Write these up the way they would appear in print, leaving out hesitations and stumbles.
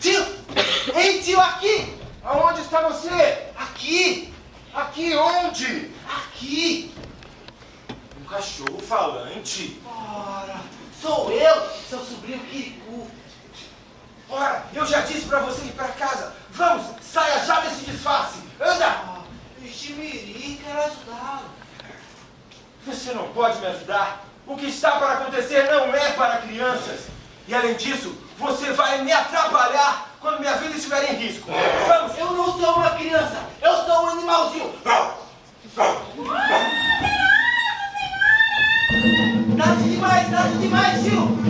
Tio! Ei, tio, aqui! Aonde está você? Aqui! Aqui onde? Aqui! Um cachorro falante. Ora, sou eu, seu sobrinho Kirikou. Ora, eu já disse pra você ir pra casa. Vamos, saia já desse disfarce. Anda! Ah, Iximiri, quero ajudá-lo. Você não pode me ajudar. O que está para acontecer não é para crianças. E além disso, você vai me atrapalhar quando minha vida estiver em risco. Vamos! Eu não sou uma criança, eu sou um animalzinho. Tarde demais, tio.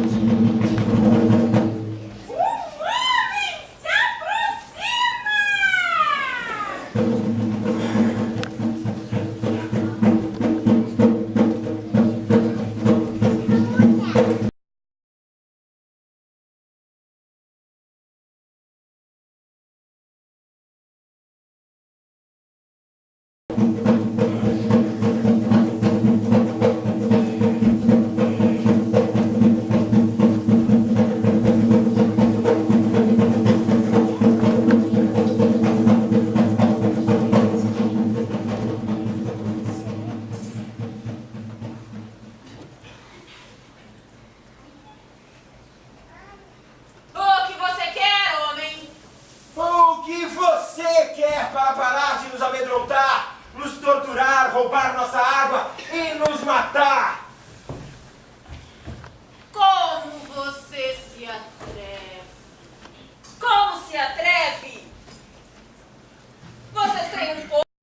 O que você quer para parar de nos amedrontar, nos torturar, roubar nossa água e nos matar?